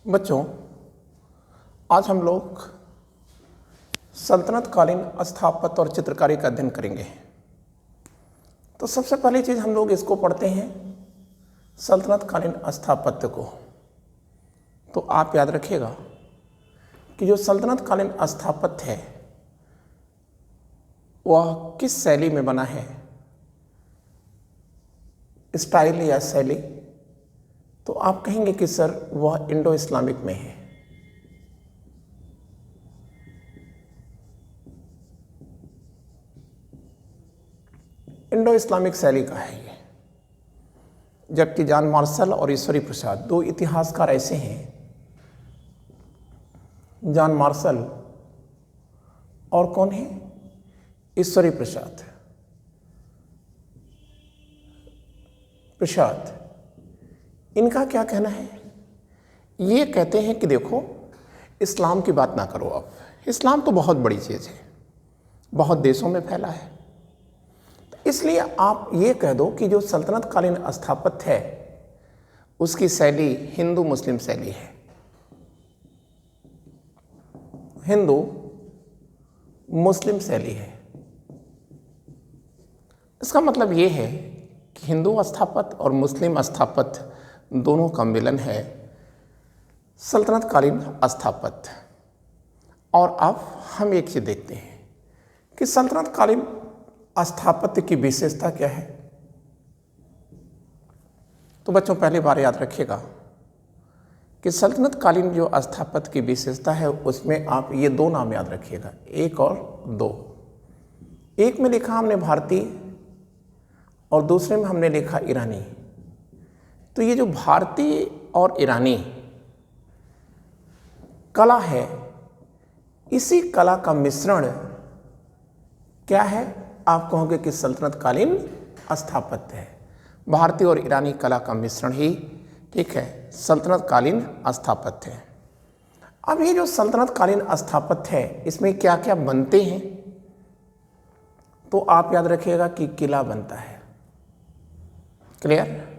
बच्चों, आज हम लोग सल्तनत कालीन स्थापत्य और चित्रकारी का अध्ययन करेंगे। तो सबसे पहली चीज़ हम लोग इसको पढ़ते हैं, सल्तनत कालीन स्थापत्य को। तो आप याद रखिएगा कि जो सल्तनत कालीन स्थापत्य है वह किस शैली में बना है, स्टाइल या शैली। तो आप कहेंगे कि सर वह इंडो इस्लामिक में है। इंडो इस्लामिक शैली का है ये। जबकि जॉन मार्शल और ईश्वरी प्रसाद दो इतिहासकार ऐसे हैं, जॉन मार्शल और कौन है, ईश्वरी प्रसाद। इनका क्या कहना है, ये कहते हैं कि देखो इस्लाम की बात ना करो। अब इस्लाम तो बहुत बड़ी चीज़ है, बहुत देशों में फैला है। इसलिए आप ये कह दो कि जो सल्तनत कालीन स्थापत्य है उसकी शैली हिंदू मुस्लिम शैली है। हिंदू मुस्लिम शैली है। इसका मतलब ये है कि हिंदू स्थापत्य और मुस्लिम स्थापत्य दोनों का मिलन है सल्तनत कालीन स्थापत्य। और अब हम एक चीज देखते हैं कि सल्तनत कालीन स्थापत्य की विशेषता क्या है। तो बच्चों, पहली बार याद रखिएगा कि सल्तनत कालीन जो स्थापत्य की विशेषता है उसमें आप ये दो नाम याद रखिएगा, एक और दो। एक में लिखा हमने भारतीय और दूसरे में हमने लिखा ईरानी। तो ये जो भारतीय और ईरानी कला है, इसी कला का मिश्रण क्या है, आप कहोगे कि सल्तनत कालीन स्थापत्य है। भारतीय और ईरानी कला का मिश्रण ही, ठीक है, सल्तनत कालीन स्थापत्य है। अब ये जो सल्तनत कालीन स्थापत्य है इसमें क्या क्या बनते हैं, तो आप याद रखिएगा कि किला बनता है, क्लियर,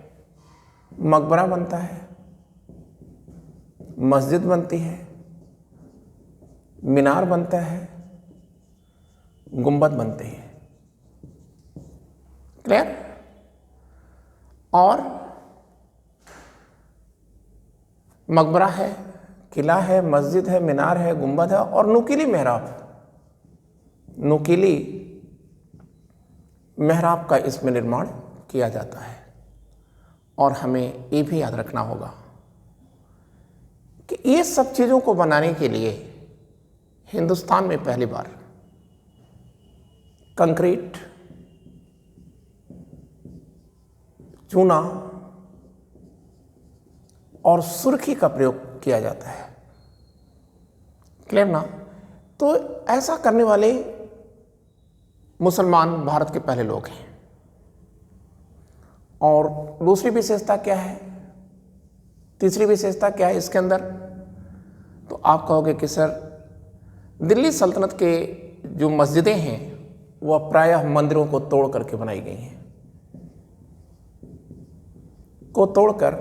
मकबरा बनता है, मस्जिद बनती है, मीनार बनता है, गुंबद बनते हैं, क्लियर। और मकबरा है, किला है, मस्जिद है, मीनार है, गुंबद है और नुकीली मेहराब का इसमें निर्माण किया जाता है। और हमें ये भी याद रखना होगा कि ये सब चीज़ों को बनाने के लिए हिंदुस्तान में पहली बार कंक्रीट, चूना और सुर्खी का प्रयोग किया जाता है, क्लियर ना। तो ऐसा करने वाले मुसलमान भारत के पहले लोग हैं। और दूसरी विशेषता क्या है, तीसरी विशेषता क्या है इसके अंदर, तो आप कहोगे कि सर दिल्ली सल्तनत के जो मस्जिदें हैं वह प्रायः मंदिरों को तोड़ करके बनाई गई हैं, को तोड़कर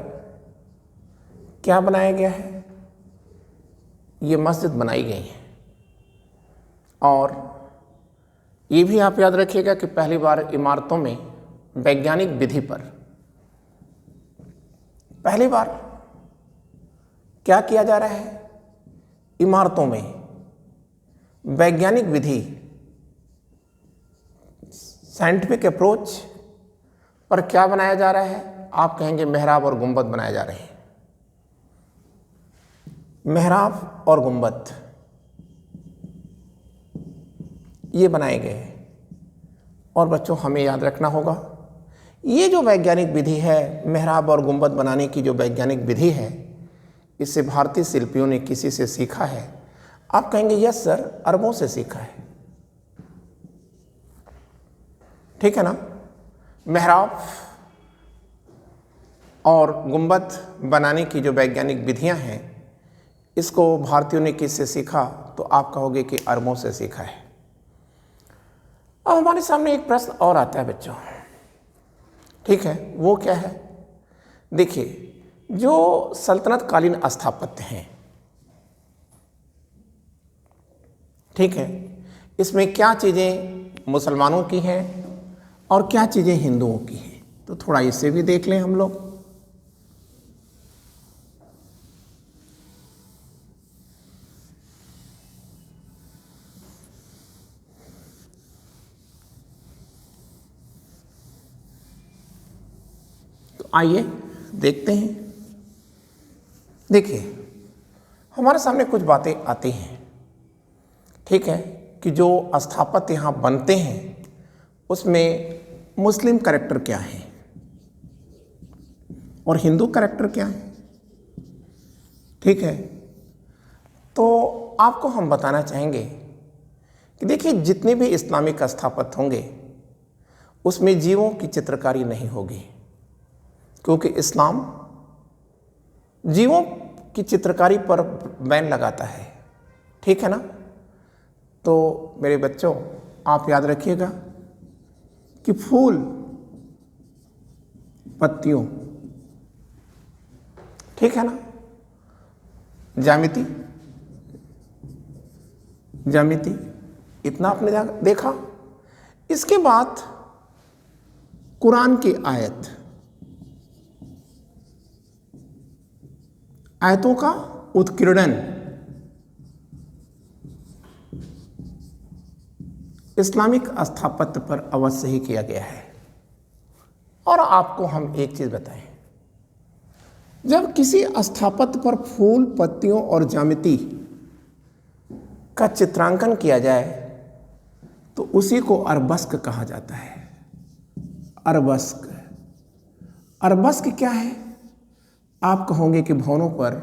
क्या बनाया गया है, ये मस्जिद बनाई गई है। और ये भी आप याद रखिएगा कि पहली बार इमारतों में वैज्ञानिक विधि पर पहली बार क्या किया जा रहा है, इमारतों में वैज्ञानिक विधि, साइंटिफिक अप्रोच पर क्या बनाया जा रहा है, आप कहेंगे मेहराब और गुंबद बनाए जा रहे हैं। मेहराब और गुंबद ये बनाए गए हैं। और बच्चों, हमें याद रखना होगा ये जो वैज्ञानिक विधि है, मेहराब और गुंबद बनाने की जो वैज्ञानिक विधि है, इसे भारतीय शिल्पियों ने किसी से सीखा है। आप कहेंगे यस सर, अरबों से सीखा है, ठीक है ना। मेहराब और गुंबद बनाने की जो वैज्ञानिक विधियां हैं, इसको भारतीयों ने किससे सीखा, तो आप कहोगे कि अरबों से सीखा है। अब हमारे सामने एक प्रश्न और आता है बच्चों, ठीक है, वो क्या है, देखिए जो सल्तनत कालीन स्थापत्य हैं, ठीक है, इसमें क्या चीज़ें मुसलमानों की हैं और क्या चीज़ें हिंदुओं की हैं, तो थोड़ा इसे भी देख लें हम लोग। तो आइए देखते हैं। देखिए, हमारे सामने कुछ बातें आती हैं, ठीक है, कि जो स्थापत्य यहाँ बनते हैं उसमें मुस्लिम कैरेक्टर क्या है और हिंदू कैरेक्टर क्या है, ठीक है। तो आपको हम बताना चाहेंगे कि देखिए, जितने भी इस्लामिक स्थापत्य होंगे उसमें जीवों की चित्रकारी नहीं होगी, क्योंकि इस्लाम जीवों की चित्रकारी पर बैन लगाता है, ठीक है ना। तो मेरे बच्चों, आप याद रखिएगा कि फूल पत्तियों, ठीक है ना, ज्यामिति ज्यामिति इतना आपने देखा। इसके बाद कुरान की आयतों का उत्कीर्णन इस्लामिक स्थापत्य पर अवश्य ही किया गया है। और आपको हम एक चीज बताएं, जब किसी स्थापत्य पर फूल पत्तियों और ज्यामिति का चित्रांकन किया जाए तो उसी को अरबस्क कहा जाता है। अरबस्क, अरबस्क क्या है? आप कहोगे कि भवनों पर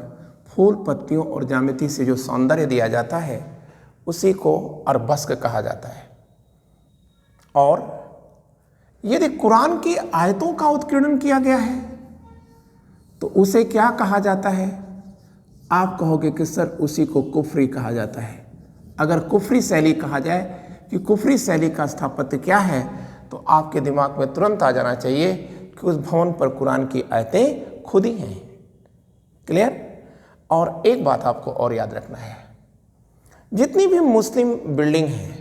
फूल पत्तियों और ज्यामिति से जो सौंदर्य दिया जाता है उसी को अरबस्क कहा जाता है। और यदि कुरान की आयतों का उत्कीर्णन किया गया है तो उसे क्या कहा जाता है? आप कहोगे कि सर उसी को कुफरी कहा जाता है। अगर कुफरी शैली कहा जाए कि कुफरी शैली का स्थापत्य क्या है, तो आपके दिमाग में तुरंत आ जाना चाहिए कि उस भवन पर कुरान की आयतें खुद ही हैं। क्लियर? और एक बात आपको और याद रखना है, जितनी भी मुस्लिम बिल्डिंग हैं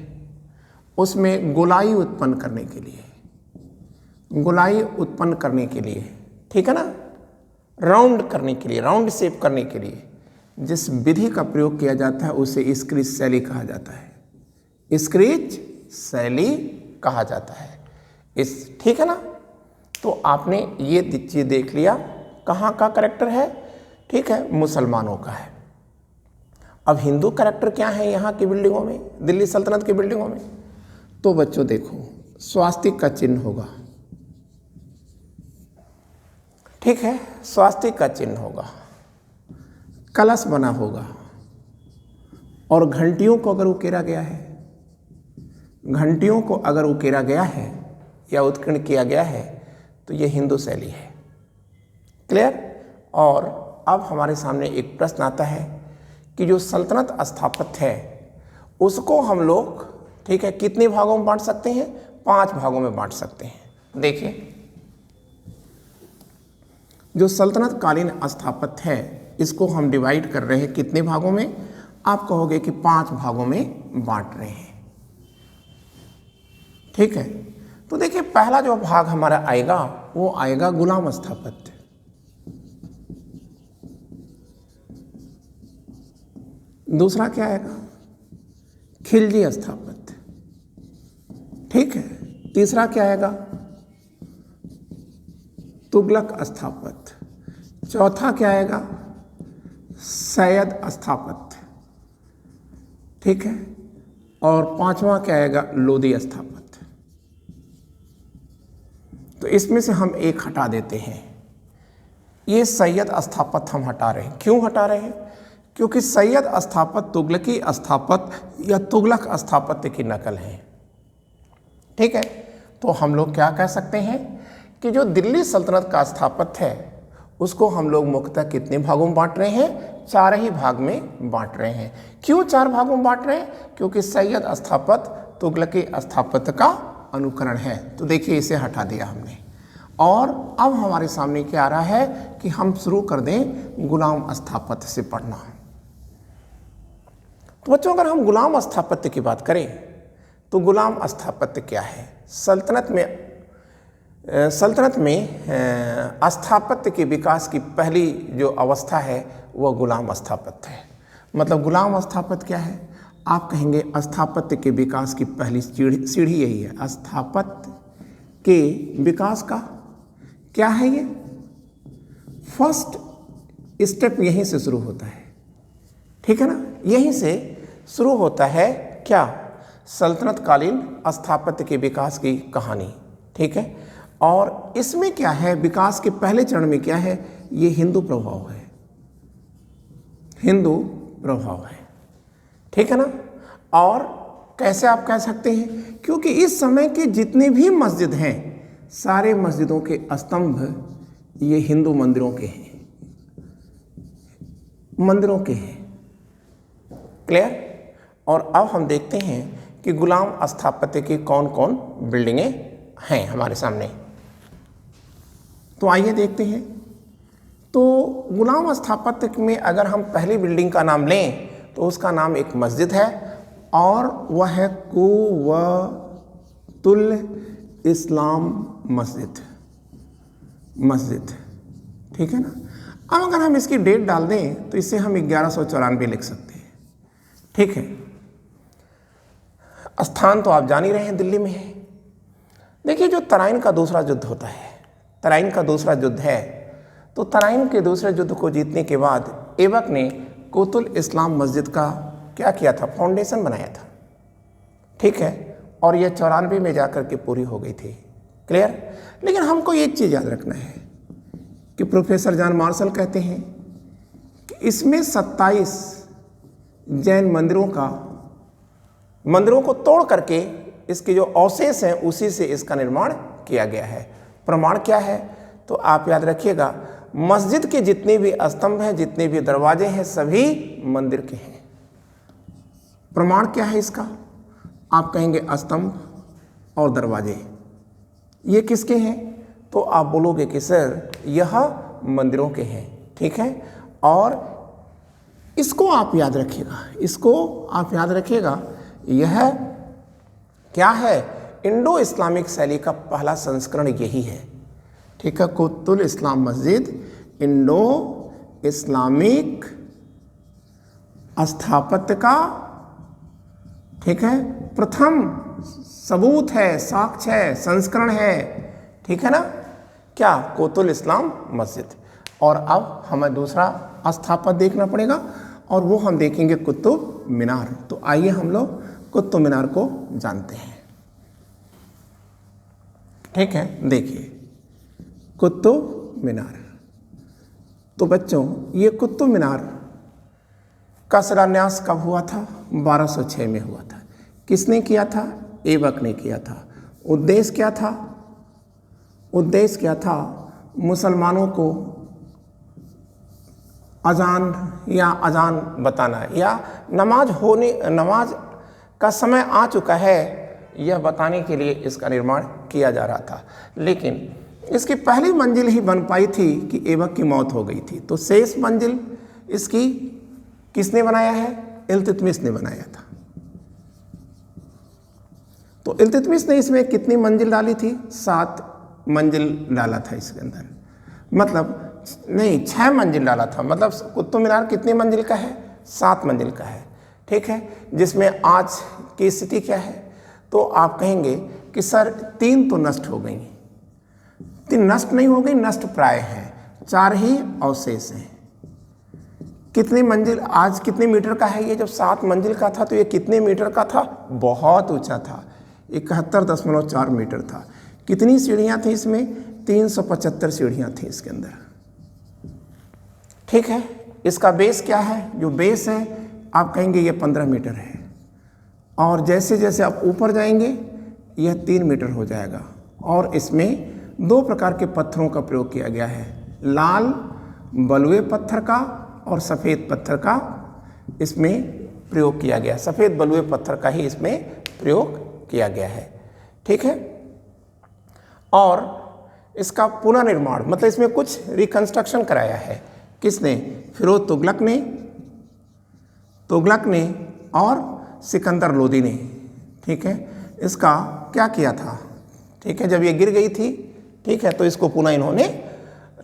उसमें गोलाई उत्पन्न करने के लिए, गोलाई उत्पन्न करने के लिए, ठीक है ना, राउंड करने के लिए, राउंड शेप करने के लिए जिस विधि का प्रयोग किया जाता है उसे स्क्रीज शैली कहा जाता है। स्क्रीज शैली कहा जाता है ठीक है ना। तो आपने ये चीज देख लिया, कहाँ का कैरेक्टर है, ठीक है, मुसलमानों का है। अब हिंदू कैरेक्टर क्या है यहाँ की बिल्डिंगों में, दिल्ली सल्तनत की बिल्डिंगों में? तो बच्चों देखो, स्वास्तिक का चिन्ह होगा, ठीक है, स्वास्तिक का चिन्ह होगा, कलश बना होगा, और घंटियों को अगर उकेरा गया है, घंटियों को अगर उकेरा गया है या उत्कीर्ण किया गया है तो ये हिंदू शैली है। क्लियर? और अब हमारे सामने एक प्रश्न आता है कि जो सल्तनत स्थापत्य है उसको हम लोग, ठीक है, कितने भागों में बांट सकते हैं? 5 भागों में बांट सकते हैं। देखिए, जो सल्तनत कालीन स्थापत्य है इसको हम डिवाइड कर रहे हैं कितने भागों में? आप कहोगे कि 5 भागों में बांट रहे हैं, ठीक है। तो देखिए, पहला जो भाग हमारा आएगा वो आएगा गुलाम स्थापत्य। दूसरा क्या आएगा? खिलजी स्थापत्य, ठीक है। तीसरा क्या आएगा? तुगलक स्थापत्य। चौथा क्या आएगा? सैयद स्थापत्य, ठीक है। और 5वां क्या आएगा? लोदी स्थापत्य। तो इसमें से हम एक हटा देते हैं, ये सैयद स्थापत्य हम हटा रहे हैं। क्यों हटा रहे हैं? क्योंकि सैयद स्थापत्य तुगलकी स्थापत्य या तुगलक स्थापत्य की नकल है, ठीक है। तो हम लोग क्या कह सकते हैं कि जो दिल्ली सल्तनत का स्थापत्य है उसको हम लोग मुख्यतः कितने भागों में बांट रहे हैं? 4 ही भाग में बांट रहे हैं। क्यों 4 भागों में बांट रहे हैं? क्योंकि सैयद स्थापत्य तुगलकी स्थापत्य का अनुकरण है। तो देखिए, इसे हटा दिया हमने। और अब हमारे सामने क्या आ रहा है कि हम शुरू कर दें गुलाम स्थापत्य से पढ़ना। तो बच्चों अगर हम गुलाम स्थापत्य की बात करें तो गुलाम स्थापत्य क्या है? सल्तनत में स्थापत्य के विकास की पहली जो अवस्था है वह गुलाम स्थापत्य है। मतलब गुलाम स्थापत्य क्या है? आप कहेंगे स्थापत्य के विकास की पहली सीढ़ी यही है। स्थापत्य के विकास का क्या है ये? फर्स्ट स्टेप यहीं से शुरू होता है, ठीक है ना? यहीं से शुरू होता है क्या? सल्तनत कालीन स्थापत्य के विकास की कहानी, ठीक है। और इसमें क्या है? विकास के पहले चरण में क्या है? ये हिंदू प्रभाव है, हिंदू प्रभाव है, ठीक है ना। और कैसे आप कह सकते हैं? क्योंकि इस समय के जितने भी मस्जिद हैं सारे मस्जिदों के स्तंभ ये हिंदू मंदिरों के हैं, मंदिरों के हैं। क्लियर? और अब हम देखते हैं कि गुलाम स्थापत्य की कौन कौन बिल्डिंगें हैं हमारे सामने। तो आइए देखते हैं। तो गुलाम स्थापत्य में अगर हम पहली बिल्डिंग का नाम लें तो उसका नाम एक मस्जिद है और वह है कुव्वतुल इस्लाम मस्जिद, ठीक है ना। अब अगर हम इसकी डेट डाल दें तो इसे हम 1194 लिख सकते हैं, ठीक है। स्थान तो आप जान ही रहे हैं, दिल्ली में है। देखिए जो तराइन का दूसरा युद्ध होता है, तराइन का दूसरा युद्ध है, तो तराइन के दूसरे युद्ध को जीतने के बाद ऐबक ने कुव्वतुल इस्लाम मस्जिद का क्या किया था? फाउंडेशन बनाया था, ठीक है। और यह 94 में जाकर के पूरी हो गई थी। क्लियर? लेकिन हमको एक चीज़ याद रखना है कि प्रोफेसर जॉन मार्शल कहते हैं कि इसमें 27 जैन मंदिरों को तोड़ करके इसके जो अवशेष हैं उसी से इसका निर्माण किया गया है। प्रमाण क्या है? तो आप याद रखिएगा, मस्जिद के जितने भी स्तंभ हैं, जितने भी दरवाजे हैं, सभी मंदिर के हैं। प्रमाण क्या है इसका? आप कहेंगे स्तंभ और दरवाजे ये किसके हैं? तो आप बोलोगे कि सर यह मंदिरों के हैं, ठीक है। और इसको आप याद रखिएगा, यह क्या है? इंडो इस्लामिक शैली का पहला संस्करण यही है, ठीक है। कुव्वतुल इस्लाम मस्जिद इंडो इस्लामिक स्थापत्य का, ठीक है, प्रथम सबूत है, साक्ष्य है, संस्करण है, ठीक है ना। क्या? कुव्वतुल इस्लाम मस्जिद। और अब हमें दूसरा स्थापत्य देखना पड़ेगा और वो हम देखेंगे कुतुब मीनार। तो आइए हम लोग कुतुब मीनार को जानते हैं, ठीक है। देखिए कुतुब मीनार, तो बच्चों ये कुतुब मीनार का शिलान्यास कब हुआ था? 1206 में हुआ था। किसने किया था? ऐबक ने किया था। उद्देश्य क्या था? मुसलमानों को अजान बताना या नमाज का समय आ चुका है यह बताने के लिए इसका निर्माण किया जा रहा था। लेकिन इसकी पहली मंजिल ही बन पाई थी कि ऐबक की मौत हो गई थी। तो शेष मंजिल इसकी किसने बनाया है? इल्तुतमिश ने बनाया था। तो इल्तुतमिश ने इसमें कितनी मंजिल डाली थी? 7 मंजिल डाला था इसके अंदर, मतलब नहीं 6 मंजिल डाला था। मतलब कुतुब मीनार कितनी मंजिल का है? 7 मंजिल का है, ठीक है। जिसमें आज की स्थिति क्या है? तो आप कहेंगे कि सर 3 तो नष्ट हो गई। 3 नष्ट नहीं हो गई, नष्ट प्राय है, 4 ही अवशेष हैं। कितनी मंजिल, आज कितने मीटर का है ये? जब 7 मंजिल का था तो ये कितने मीटर का था? बहुत ऊंचा था, 71.4 मीटर था। कितनी सीढ़ियां थी इसमें? 375 सीढ़ियां थी इसके अंदर, ठीक है। इसका बेस क्या है? जो बेस है आप कहेंगे ये 15 मीटर है और जैसे जैसे आप ऊपर जाएंगे यह 3 मीटर हो जाएगा। और इसमें 2 प्रकार के पत्थरों का प्रयोग किया गया है, लाल बलुए पत्थर का और सफ़ेद पत्थर का इसमें प्रयोग किया गया। सफ़ेद बलुए पत्थर का ही इसमें प्रयोग किया गया है, ठीक है। और इसका पुनर्निर्माण, मतलब इसमें कुछ रिकंस्ट्रक्शन कराया है। किसने? फिरोज तुगलक ने और सिकंदर लोदी ने। ठीक है, इसका क्या किया था? ठीक है, जब ये गिर गई थी, ठीक है, तो इसको पुनः इन्होंने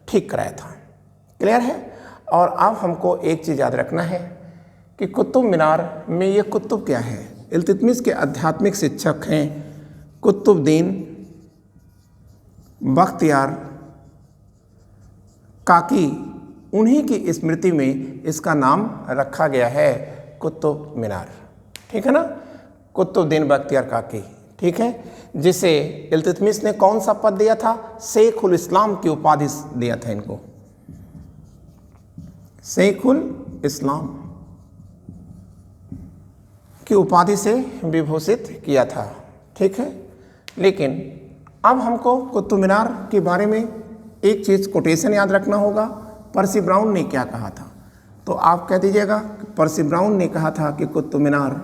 ठीक कराया था। क्लियर है? और अब हमको एक चीज़ याद रखना है कि कुतुब मीनार में ये कुतुब क्या है? इल्तुतमिश के आध्यात्मिक शिक्षक हैं कुतुबुद्दीन बख्तियार काकी, उन्हीं की स्मृति में इसका नाम रखा गया है कुतुब मीनार। ठीक है ना, कुतुबुद्दीन बख्तियार काकी। ठीक है, जिसे इल्तुतमिश ने कौन सा पद दिया था? शेखुल इस्लाम की उपाधि दिया था इनको, शेखुल इस्लाम की उपाधि से विभूषित किया था। ठीक है, लेकिन अब हमको कुतुब मीनार के बारे में एक चीज़ कोटेशन याद रखना होगा। पर्सी ब्राउन ने क्या कहा था? तो आप कह दीजिएगा, पर्सी ब्राउन ने कहा था कि कुतुब मीनार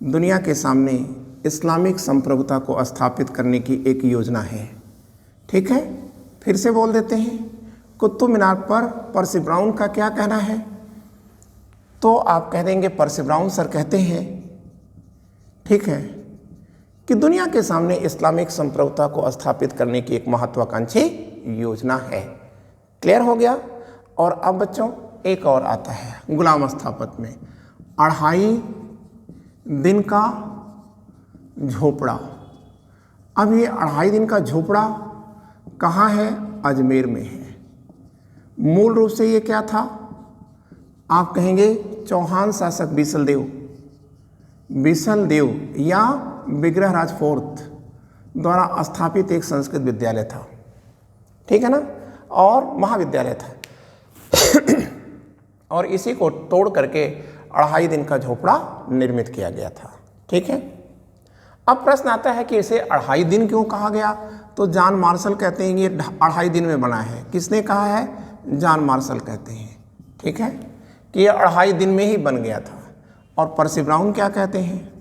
दुनिया के सामने इस्लामिक संप्रभुता को स्थापित करने की एक योजना है। ठीक है, फिर से बोल देते हैं, कुतुब मीनार पर पर्सी ब्राउन का क्या कहना है? तो आप कह देंगे पर्सी ब्राउन सर कहते हैं, ठीक है, कि दुनिया के सामने इस्लामिक संप्रभुता को स्थापित करने की एक महत्वाकांक्षी योजना है। क्लियर हो गया? और अब बच्चों एक और आता है गुलाम स्थापत्य में, 2.5 दिन का झोपड़ा। अब ये 2.5 दिन का झोपड़ा कहाँ है? अजमेर में है। मूल रूप से ये क्या था? आप कहेंगे चौहान शासक बिसल देव या विग्रहराज फोर्थ द्वारा स्थापित एक संस्कृत विद्यालय था। ठीक है ना, और महाविद्यालय था और इसी को तोड़ करके 2.5 दिन का झोपड़ा निर्मित किया गया था। ठीक है, अब प्रश्न आता है कि इसे 2.5 दिन क्यों कहा गया? तो जॉन मार्शल कहते हैं ये 2.5 दिन में बना है। किसने कहा है? जॉन मार्शल कहते हैं। ठीक है, कि ये 2.5 दिन में ही बन गया था। और पर्सी ब्राउन क्या कहते हैं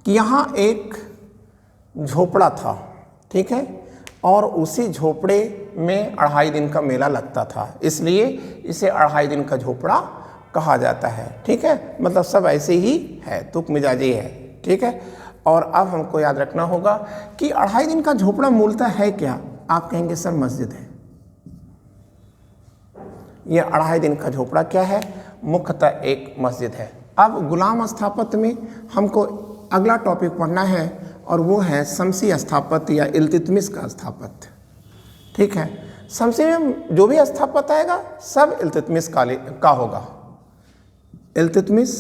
कि यहाँ एक झोपड़ा था। ठीक है, और उसी झोपड़े में 2.5 दिन का मेला लगता था, इसलिए इसे 2.5 दिन का झोपड़ा कहा जाता है। ठीक है, मतलब सब ऐसे ही है, तुक मिजाजी है। ठीक है, और अब हमको याद रखना होगा कि 2.5 दिन का झोपड़ा मूलतः है क्या? आप कहेंगे सर मस्जिद है। ये 2.5 दिन का झोपड़ा क्या है? मुख्यतः एक मस्जिद है। अब गुलाम स्थापत्य में हमको अगला टॉपिक पढ़ना है और वो है शमसी स्थापत्य या इल्तुतमिश का स्थापत्य। ठीक है, शमसी में जो भी स्थापत्य आएगा सब इल्तुतमिश का होगा। इल्तुतमिश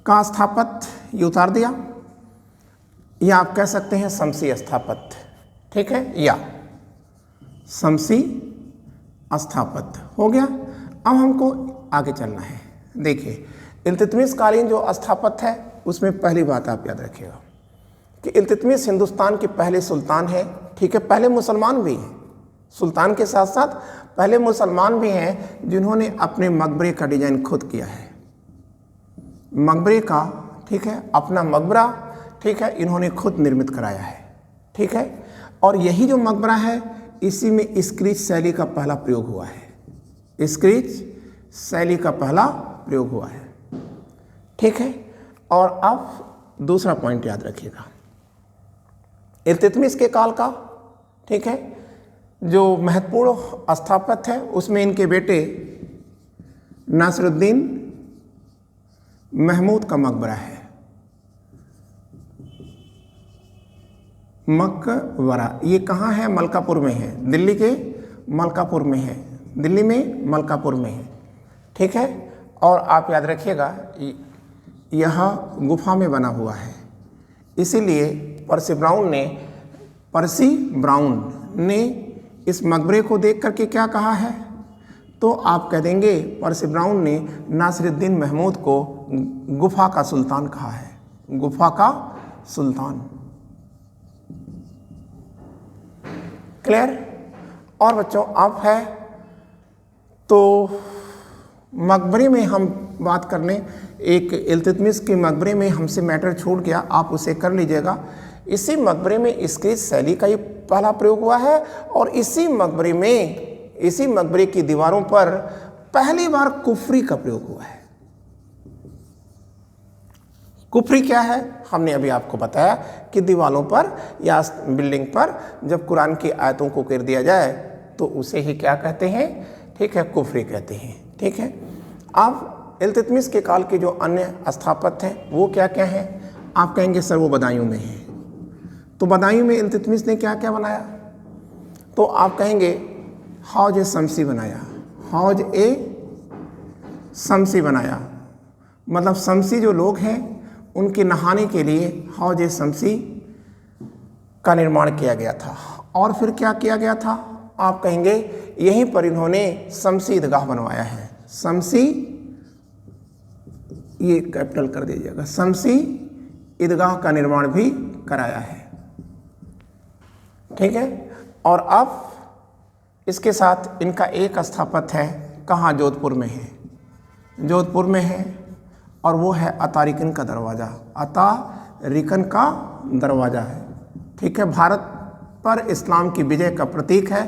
का स्थापत्य ये उतार दिया, या आप कह सकते हैं शमसी स्थापत्य। ठीक है, या शमसी स्थापत्य हो गया। अब हमको आगे चलना है। देखिए, इल्तुतमिश कालीन जो स्थापत्य है उसमें पहली बात आप याद रखिएगा कि इल्तुतमिश हिंदुस्तान के पहले सुल्तान है। ठीक है, पहले मुसलमान भी हैं, सुल्तान के साथ साथ पहले मुसलमान भी हैं जिन्होंने अपने मकबरे का डिजाइन खुद किया है। मकबरे का, ठीक है, अपना मकबरा, ठीक है, इन्होंने खुद निर्मित कराया है। ठीक है, और यही जो मकबरा है इसी में स्क्रीच शैली का पहला प्रयोग हुआ है। स्क्रीच शैली का पहला प्रयोग हुआ है। ठीक है, और अब दूसरा पॉइंट याद रखिएगा इल्तुतमिश के काल का। ठीक है, जो महत्वपूर्ण स्थापत्य है उसमें इनके बेटे नासिरुद्दीन महमूद का मकबरा है। मकबरा ये कहाँ है? मलकापुर में है, दिल्ली के मलकापुर में है, दिल्ली में मलकापुर में है। ठीक है, और आप याद रखिएगा यह गुफा में बना हुआ है, इसीलिए पर्सी ब्राउन ने इस मकबरे को देख करके क्या कहा है? तो आप कह देंगे पर्सी ब्राउन ने नासिरुद्दीन महमूद को गुफा का सुल्तान कहा है, गुफा का सुल्तान। क्लियर? और बच्चों अब है तो मकबरे में हम बात कर लें, एक इल्तुतमिश के मकबरे में हमसे मैटर छूट गया, आप उसे कर लीजिएगा। इसी मकबरे में इसकी शैली का ही पहला प्रयोग हुआ है और इसी मकबरे की दीवारों पर पहली बार कुफरी का प्रयोग हुआ है। कुफरी क्या है? हमने अभी आपको बताया कि दीवारों पर या बिल्डिंग पर जब कुरान की आयतों को कर दिया जाए तो उसे ही क्या कहते हैं? ठीक है, कुफरी कहते हैं। ठीक है, अब इल्तुतमिश के काल के जो अन्य स्थापत्य हैं वो क्या क्या हैं? आप कहेंगे सर वो बदायूं में है। तो बदायूं में इल्तुतमिश ने क्या क्या बनाया? तो आप कहेंगे हौज ए शमसी बनाया। हौज ए शमसी बनाया, मतलब शमसी जो लोग हैं उनके नहाने के लिए हौज ए शमसी का निर्माण किया गया था। और फिर क्या किया गया था? आप कहेंगे यहीं पर इन्होंने शमसी ईदगाह बनवाया है। शमसी, ये कैपिटल कर दीजिएगा, शमसी ईदगाह का निर्माण भी कराया है। ठीक है, और अब इसके साथ इनका एक स्थापत्य है, कहाँ? जोधपुर में है। जोधपुर में है और वो है अतारिकन का दरवाज़ा। अतारिकन का दरवाज़ा है। ठीक है, भारत पर इस्लाम की विजय का प्रतीक है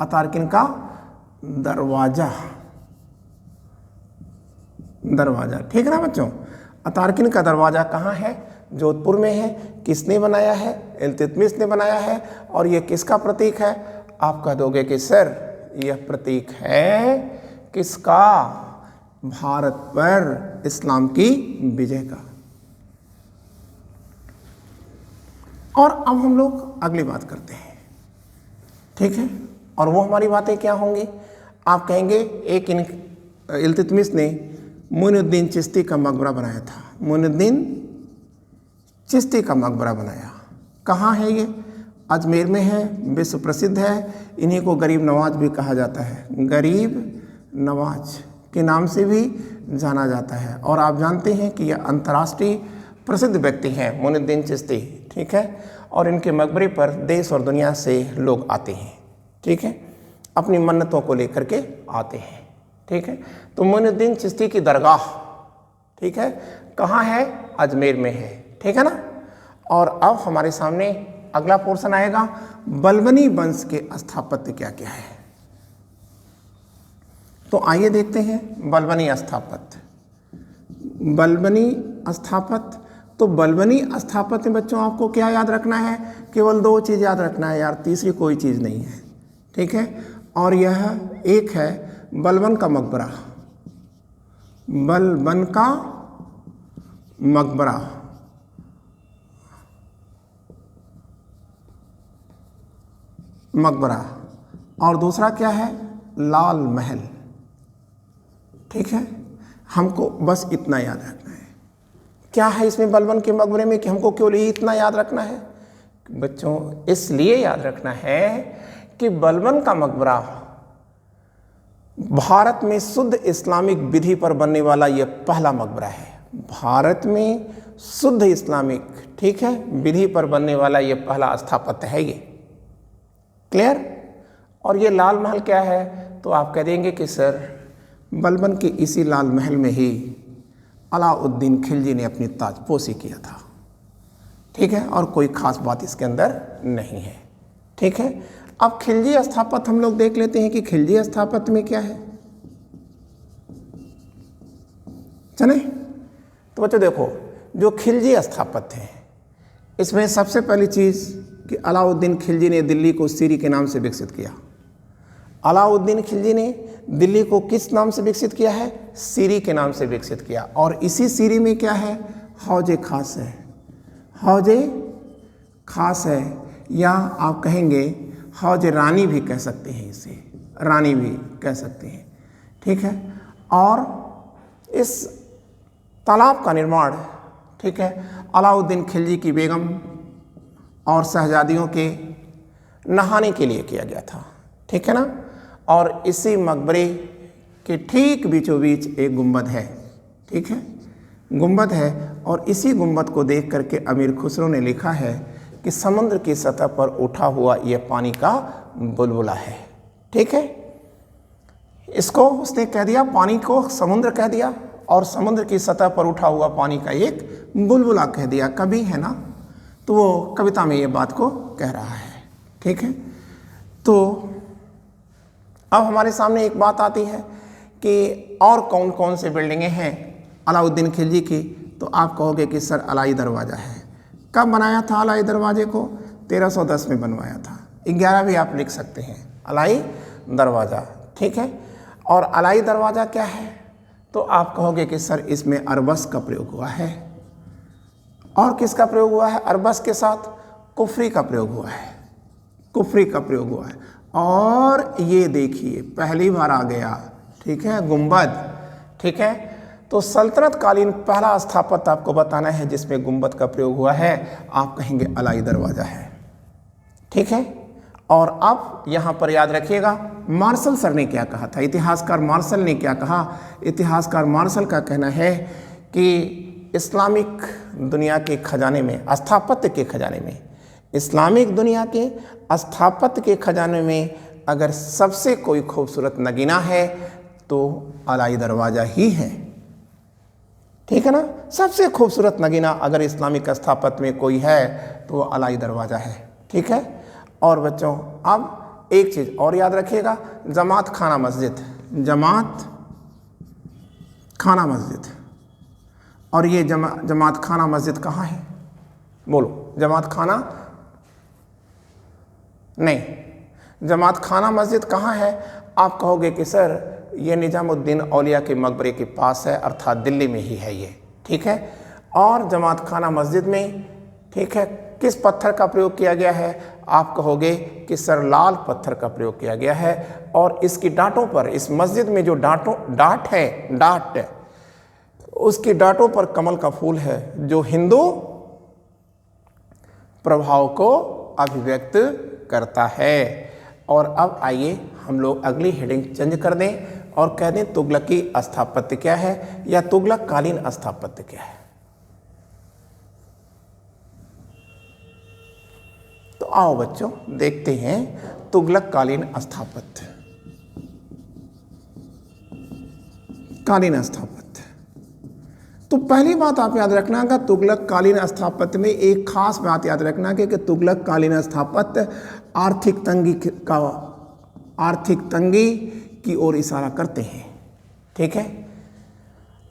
अतारिकन का दरवाज़ा। ठीक है ना बच्चों? अतारिकन का दरवाज़ा कहाँ है? जोधपुर में है। किसने बनाया है? इल्तुतमिश ने बनाया है। और ये किसका प्रतीक है? आप कह दोगे कि सर यह प्रतीक है किसका? भारत पर इस्लाम की विजय का। और अब हम लोग अगली बात करते हैं। ठीक है, और वो हमारी बातें क्या होंगी? आप कहेंगे एक इल्तुतमिश ने मोइनुद्दीन चिश्ती का मकबरा बनाया था। मोइनुद्दीन चिश्ती का मकबरा बनाया। कहाँ है ये? अजमेर में है, विश्व प्रसिद्ध है। इन्हीं को गरीब नवाज भी कहा जाता है। गरीब नवाज के नाम से भी जाना जाता है। और आप जानते हैं कि यह अंतर्राष्ट्रीय प्रसिद्ध व्यक्ति हैं मोइनुद्दीन चिश्ती। ठीक है, और इनके मकबरे पर देश और दुनिया से लोग आते हैं। ठीक है, अपनी मन्नतों को लेकर के आते हैं। ठीक है, तो मोइनुद्दीन चिश्ती की दरगाह, ठीक है, कहाँ है? अजमेर में है। ठीक है ना? और अब हमारे सामने अगला पोर्शन आएगा, बलबनी वंश के स्थापत्य क्या क्या है। तो आइए देखते हैं बलबनी स्थापत्य। बलबनी स्थापत्य, तो बलबनी स्थापत्य में बच्चों आपको क्या याद रखना है? केवल दो चीज़ याद रखना है यार, तीसरी कोई चीज़ नहीं है। ठीक है, और यह एक है बलबन का मकबरा। बलबन का मकबरा, और दूसरा क्या है? लाल महल। ठीक है, हमको बस इतना याद रखना है। क्या है इसमें बलबन के मकबरे में कि हमको केवल इतना याद रखना है? बच्चों इसलिए याद रखना है कि बलबन का मकबरा भारत में शुद्ध इस्लामिक विधि पर बनने वाला यह पहला मकबरा है। भारत में शुद्ध इस्लामिक, ठीक है, विधि पर बनने वाला यह पहला स्थापत्य है। ये क्लियर? और ये लाल महल क्या है? तो आप कह देंगे कि सर बलबन के इसी लाल महल में ही अलाउद्दीन खिलजी ने अपनी ताजपोशी किया था। ठीक है, और कोई खास बात इसके अंदर नहीं है। ठीक है, अब खिलजी स्थापत्य हम लोग देख लेते हैं कि खिलजी स्थापत्य में क्या है। चले तो बच्चों देखो, जो खिलजी स्थापत्य है इसमें सबसे पहली चीज़ कि अलाउद्दीन खिलजी ने दिल्ली को सीरी के नाम से विकसित किया। अलाउद्दीन खिलजी ने दिल्ली को किस नाम से विकसित किया है? सीरी के नाम से विकसित किया। और इसी सीरी में क्या है? हौज खास है। हौज खास है, या आप कहेंगे हौज रानी भी कह सकते हैं, इसे रानी भी कह सकते हैं। ठीक है, और इस तालाब का निर्माण, ठीक है, अलाउद्दीन खिलजी की बेगम और शहजादियों के नहाने के लिए किया गया था। ठीक है ना? और इसी मकबरे के ठीक बीचों बीच एक गुंबद है। ठीक है, गुंबद है, और इसी गुंबद को देख करके अमीर खुसरो ने लिखा है कि समुद्र की सतह पर उठा हुआ यह पानी का बुलबुला है। ठीक है, इसको उसने कह दिया, पानी को समुद्र कह दिया, और समुद्र की सतह पर उठा हुआ पानी का एक बुलबुला कह दिया, कवि है ना, तो वो कविता में ये बात को कह रहा है। ठीक है, तो अब हमारे सामने एक बात आती है कि और कौन कौन से बिल्डिंगें हैं अलाउद्दीन खिलजी की, तो आप कहोगे कि सर अलाई दरवाज़ा है। कब बनाया था अलाई दरवाजे को? 1310 में बनवाया था। 11 भी आप लिख सकते हैं, अलाई दरवाज़ा। ठीक है, और अलाई दरवाज़ा क्या है? तो आप कहोगे कि सर इसमें अरबस का प्रयोग हुआ है। और किसका प्रयोग हुआ है? अरबस के साथ कुफरी का प्रयोग हुआ है, कुफरी का प्रयोग हुआ है। और ये देखिए पहली बार आ गया, ठीक है, गुंबद। ठीक है, तो सल्तनत कालीन पहला स्थापत्य आपको बताना है जिसमें गुंबद का प्रयोग हुआ है, आप कहेंगे अलाई दरवाज़ा है। ठीक है, और अब यहाँ पर याद रखिएगा मार्शल सर ने क्या कहा था, इतिहासकार मार्शल ने क्या कहा। इतिहासकार मार्शल का कहना है कि इस्लामिक दुनिया के खजाने में, स्थापत्य के खजाने में, इस्लामिक दुनिया के स्थापत्य के खजाने में अगर सबसे कोई खूबसूरत नगीना है तो अलाई दरवाज़ा ही है। ठीक है ना, सबसे खूबसूरत नगीना अगर इस्लामिक स्थापत्य में कोई है तो अलाई दरवाज़ा है। ठीक है, और बच्चों अब एक चीज़ और याद रखिएगा, जमात खाना मस्जिद, जमात खाना मस्जिद। और ये जमात खाना मस्जिद कहाँ है? बोलो, जमात खाना नहीं, जमात खाना मस्जिद कहाँ है? आप कहोगे कि सर ये निजामुद्दीन औलिया के मकबरे के पास है, अर्थात दिल्ली में ही है ये। ठीक है, और जमात खाना मस्जिद में, ठीक है, किस पत्थर का प्रयोग किया गया है? आप कहोगे कि सर लाल पत्थर का प्रयोग किया गया है। और इसकी डांटों पर, इस मस्जिद में जो डांट है, डांट, उसकी डांटों पर कमल का फूल है जो हिंदू प्रभाव को अभिव्यक्त करता है। और अब आइए हम लोग अगली हेडिंग चेंज कर दें और कह दें तुगलकी स्थापत्य क्या है या तुगलक कालीन स्थापत्य क्या है। तो आओ बच्चों देखते हैं तुगलक कालीन स्थापत्य, कालीन स्थापत्य। तो पहली बात आप याद रखना कि तुगलक कालीन स्थापत्य में एक खास बात याद रखना कि तुगलक कालीन स्थापत्य आर्थिक तंगी की ओर इशारा करते हैं। ठीक है,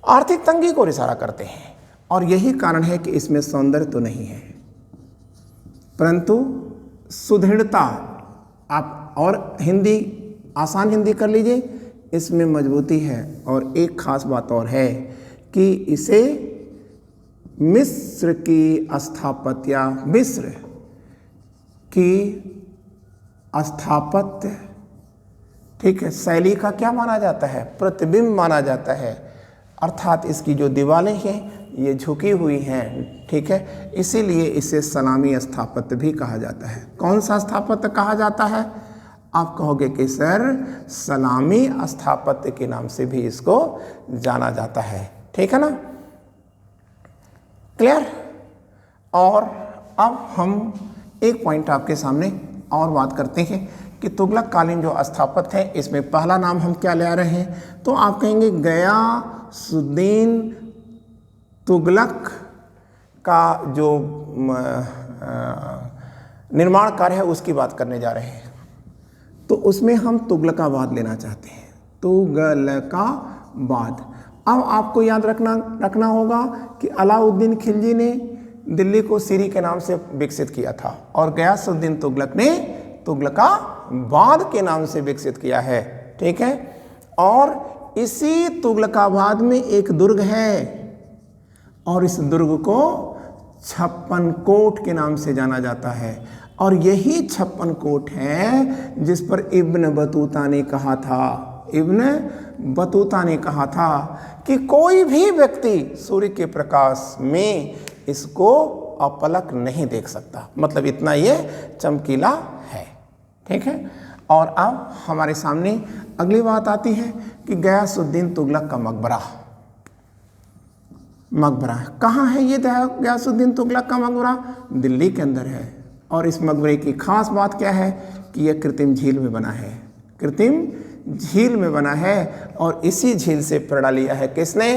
आर्थिक तंगी को इशारा करते हैं और यही कारण है कि इसमें सौंदर्य तो नहीं है परंतु सुदृढ़ता। आप और हिंदी, आसान हिंदी कर लीजिए, इसमें मजबूती है। और एक खास बात और है कि इसे मिस्र की स्थापत्य या मिस्र की स्थापत्य, ठीक है, शैली का क्या माना जाता है? प्रतिबिंब माना जाता है। अर्थात इसकी जो दीवारें हैं ये झुकी हुई हैं। ठीक है, इसीलिए इसे सलामी स्थापत्य भी कहा जाता है। कौन सा स्थापत्य कहा जाता है? आप कहोगे कि सर सलामी स्थापत्य के नाम से भी इसको जाना जाता है। ठीक है ना, क्लियर? और अब हम एक पॉइंट आपके सामने और बात करते हैं कि तुगलक कालीन जो स्थापत्य है इसमें पहला नाम हम क्या ले रहे हैं? तो आप कहेंगे गयासुद्दीन तुगलक का जो निर्माण कार्य है उसकी बात करने जा रहे हैं। तो उसमें हम तुगलकाबाद लेना चाहते हैं, तुगलकाबाद। अब आपको याद रखना होगा कि अलाउद्दीन खिलजी ने दिल्ली को सीरी के नाम से विकसित किया था और गयासुद्दीन तुगलक ने तुगलकाबाद के नाम से विकसित किया है। ठीक है, और इसी तुगलकाबाद में एक दुर्ग है और इस दुर्ग को 56 कोट के नाम से जाना जाता है। और यही 56 कोट है जिस पर इब्न बतूता ने कहा था, इब्न बतूता ने कहा था कि कोई भी व्यक्ति सूर्य के प्रकाश में इसको अपलक नहीं देख सकता। मतलब इतना ये चमकीला है। ठीक है, और अब हमारे सामने अगली बात आती है कि गयासुद्दीन तुगलक का मकबरा। मकबरा कहाँ है? ये गयासुद्दीन तुगलक का मकबरा दिल्ली के अंदर है। और इस मकबरे की खास बात क्या है कि यह कृत्रिम झील में बना है, कृत्रिम झील में बना है और इसी झील से प्रेरणा लिया है किसने?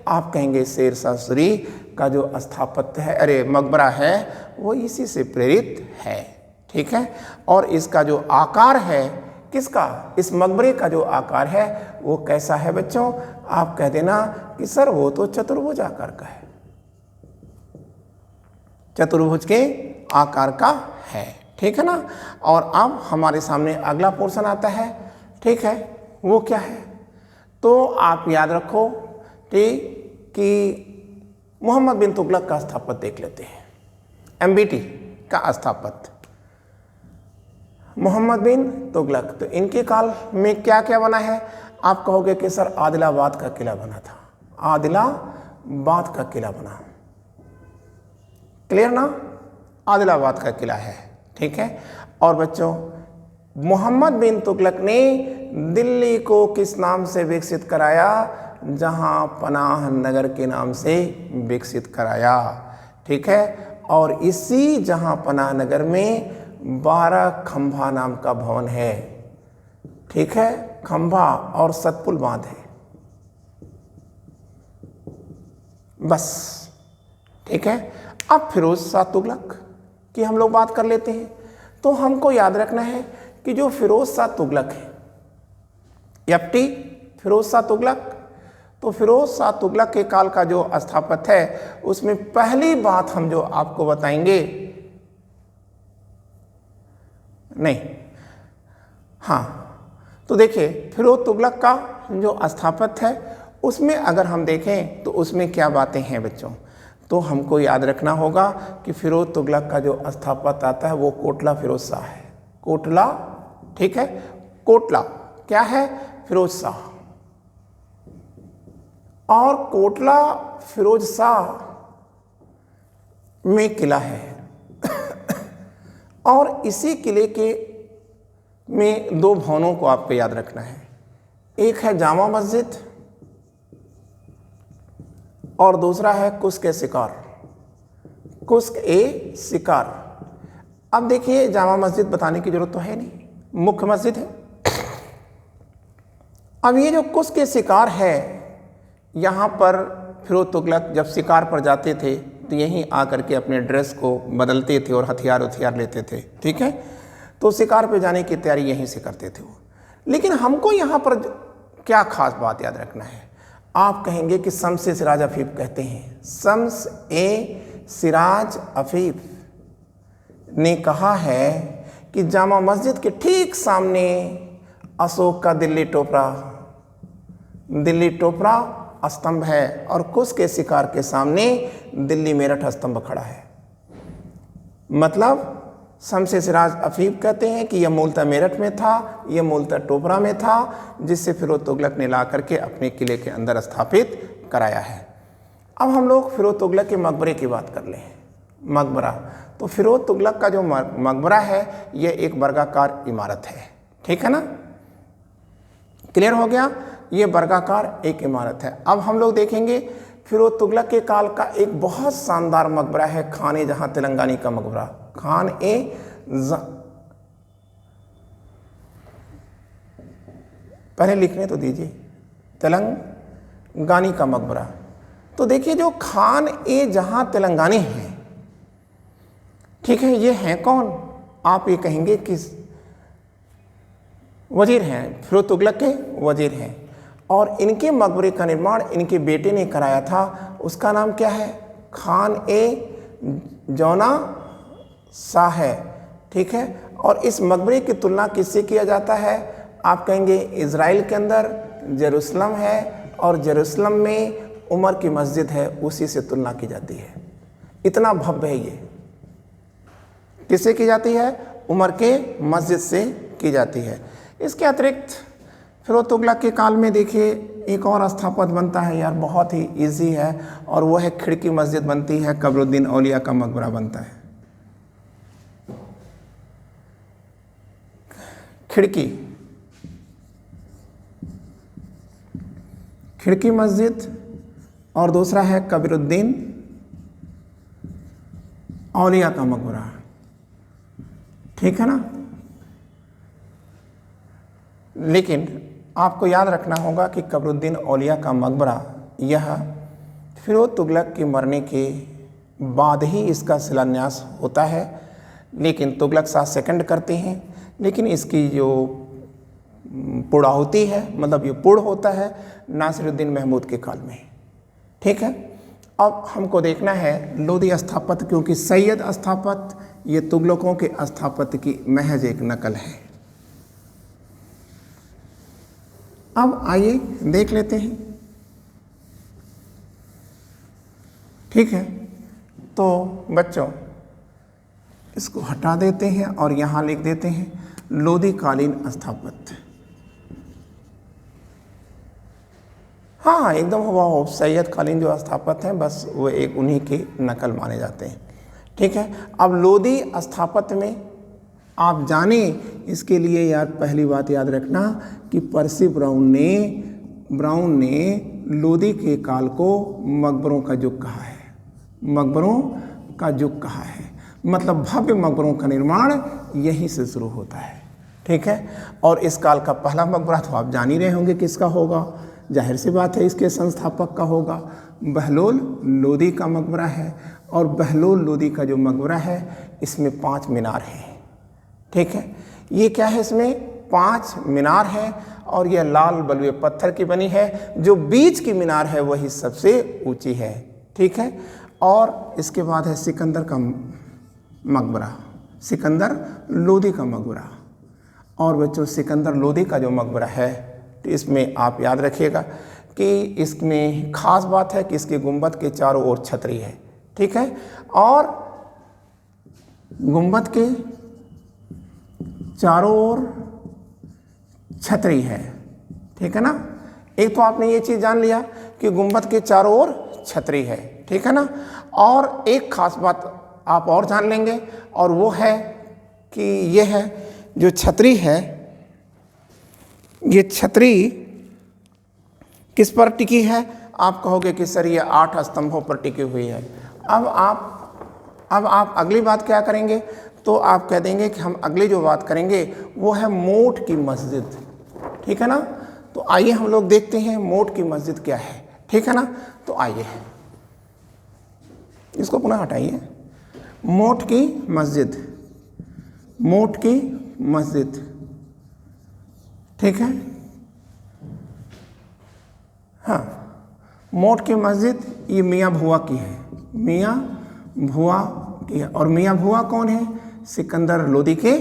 आप कहेंगे शेरशाह सूरी का जो स्थापत्य है, अरे मकबरा है, वो इसी से प्रेरित है। ठीक है। और इसका जो आकार है, किसका? इस मकबरे का जो आकार है वो कैसा है बच्चों? आप कह देना कि सर वो तो चतुर्भुज आकार का है, चतुर्भुज के आकार का है। ठीक है ना। और अब हमारे सामने अगला पोर्शन आता है। ठीक है, वो क्या है? तो आप याद रखो ठीक कि मोहम्मद बिन तुगलक का स्थापत्य देख लेते हैं। एमबीटी का स्थापत्य मोहम्मद बिन तुगलक, तो इनके काल में क्या क्या बना है? आप कहोगे कि सर आदिलाबाद का किला बना था, आदिलाबाद का किला बना, क्लियर ना? आदिलाबाद का किला है। ठीक है। और बच्चों मोहम्मद बिन तुगलक ने दिल्ली को किस नाम से विकसित कराया? जहां पनाह नगर के नाम से विकसित कराया। ठीक है। और इसी जहां पनाह नगर में 12 खंभा नाम का भवन है। ठीक है, खंभा और सतपुल बांध है, बस। ठीक है। अब फिरोज शाह तुगलक की हम लोग बात कर लेते हैं। तो हमको याद रखना है कि जो फिरोज शाह तुगलक है, एफटी फिरोज शाह तुगलक, तो फिरोज शाह तुगलक के काल का जो स्थापत्य है उसमें पहली बात हम जो आपको बताएंगे, नहीं, हाँ, तो देखिए फिरोज तुगलक का जो स्थापत्य है उसमें अगर हम देखें तो उसमें क्या बातें हैं बच्चों? तो हमको याद रखना होगा कि फिरोज तुगलक का जो स्थापत्य आता है वो कोटला फिरोज शाह है। कोटला, ठीक है, कोटला क्या है? फिरोज शाह। और कोटला फिरोज शाह में किला है और इसी किले के में 2 भवनों को आपको याद रखना है। एक है जामा मस्जिद और दूसरा है कुस्क ए शिकार, कुस्क ए शिकार। अब देखिए जामा मस्जिद बताने की जरूरत तो है नहीं, मुख्य मस्जिद है। अब ये जो कुस्क ए शिकार है, यहाँ पर फिरोज तुगलक जब शिकार पर जाते थे तो यहीं आकर के अपने ड्रेस को बदलते थे और हथियार लेते थे। ठीक है, तो शिकार पे जाने की तैयारी यहीं से करते थे वो। लेकिन हमको यहाँ पर क्या खास बात याद रखना है? आप कहेंगे कि शम्स ए सिराज अफीफ कहते हैं। शम्स ए सिराज अफीफ ने कहा है कि जामा मस्जिद के ठीक सामने अशोक का दिल्ली टोपरा स्तंभ है और कुस्क ए शिकार के सामने दिल्ली मेरठ स्तंभ खड़ा है। मतलब शम्स ए सिराज अफीफ कहते हैं कि यह मूलतः मेरठ में था, यह मूलतः टोपरा में था, जिससे फिरोज तुगलक ने ला करके अपने किले के अंदर स्थापित कराया है। अब हम लोग फिरोज तुगलक के मकबरे की बात कर लें। मकबरा, तो फिरोज तुगलक का जो मकबरा है यह एक वर्गाकार इमारत है। ठीक है ना, क्लियर हो गया? ये वर्गाकार एक इमारत है। अब हम लोग देखेंगे फिरोज तुगलक के काल का एक बहुत शानदार मकबरा है, खान ए जहां तेलंगानी का मकबरा। खान ए पहले लिखने तो दीजिए, तेलंगानी का मकबरा। तो देखिए जो खान ए जहां तेलंगानी है, ठीक है, ये हैं कौन? आप ये कहेंगे कि वजीर हैं, फिरोज तुगलक के वजीर हैं। और इनके मकबरे का निर्माण इनके बेटे ने कराया था। उसका नाम क्या है? खान ए जौना शाह है। ठीक है। और इस मकबरे की तुलना किससे किया जाता है? आप कहेंगे इज़राइल के अंदर जेरूसलम है और जेरूसलम में उमर की मस्जिद है, उसी से तुलना की जाती है। इतना भव्य है ये। किससे की जाती है? उमर के मस्जिद से की जाती है। इसके अतिरिक्त फिरोज तुगलक के काल में देखिए एक और स्थापत्य बनता है यार, बहुत ही इजी है, और वो है खिड़की मस्जिद बनती है, कब्रुद्दीन औलिया का मकबरा बनता है। खिड़की मस्जिद और दूसरा है कब्रुद्दीन औलिया का मकबरा। ठीक है ना। लेकिन आपको याद रखना होगा कि कमरुद्दीन औलिया का मकबरा यह फिरोज तुगलक के मरने के बाद ही इसका शिलान्यास होता है, लेकिन तुगलक शाह सेकंड करते हैं, लेकिन इसकी जो पुड़ाहुती है, मतलब ये पुड़ होता है, नासिरुद्दीन महमूद के काल में। ठीक है, अब हमको देखना है लोदी स्थापत्य, क्योंकि सैयद स्थापत्य ये तुगलकों के स्थापत्य की महज एक नकल है। अब आइए देख लेते हैं। ठीक है, तो बच्चों इसको हटा देते हैं और यहाँ लिख देते हैं लोदी कालीन स्थापत्य। हाँ, एकदम हुआ सैयद कालीन जो स्थापत्य हैं, बस वो एक उन्हीं की नकल माने जाते हैं। ठीक है, अब लोदी स्थापत्य में आप जाने, इसके लिए यार पहली बात याद रखना कि पर्सी ब्राउन ने लोदी के काल को मकबरों का युग कहा है। मकबरों का युग कहा है, मतलब भव्य मकबरों का निर्माण यहीं से शुरू होता है। ठीक है, और इस काल का पहला मकबरा तो आप जान ही रहे होंगे किसका होगा, जाहिर सी बात है इसके संस्थापक का होगा, बहलोल लोदी का मकबरा है। और बहलोल लोदी का जो मकबरा है इसमें 5 मीनार हैं। ठीक है, ये क्या है, इसमें 5 मीनार हैं और यह लाल बलुए पत्थर की बनी है। जो बीच की मीनार है वही सबसे ऊंची है। ठीक है, और इसके बाद है सिकंदर का मकबरा, सिकंदर लोदी का मकबरा। और बच्चों सिकंदर लोदी का जो मकबरा है, तो इसमें आप याद रखिएगा कि इसमें खास बात है कि इसके गुंबद के चारों ओर छतरी है। ठीक है, और गुंबद के चारों ओर छतरी है। ठीक है ना, एक तो आपने ये चीज़ जान लिया कि गुंबद के चारों ओर छतरी है। ठीक है ना, और एक खास बात आप और जान लेंगे, और वो है कि ये है जो छतरी है, ये छतरी किस पर टिकी है। आप कहोगे कि सर ये 8 स्तंभों पर टिकी हुई है। अब आप अगली बात क्या करेंगे, तो आप कह देंगे कि हम अगली जो बात करेंगे वो है मोट की मस्जिद। ठीक है ना, तो आइए हम लोग देखते हैं मोट की मस्जिद क्या है। ठीक है ना, तो आइए इसको पुनः हटाइए। मोट की मस्जिद, मोट की मस्जिद। ठीक है, हाँ, मोट की मस्जिद ये मियाँ भुआ की है, मियाँ भुआ की है। और मियाँ भुआ कौन है, सिकंदर लोदी के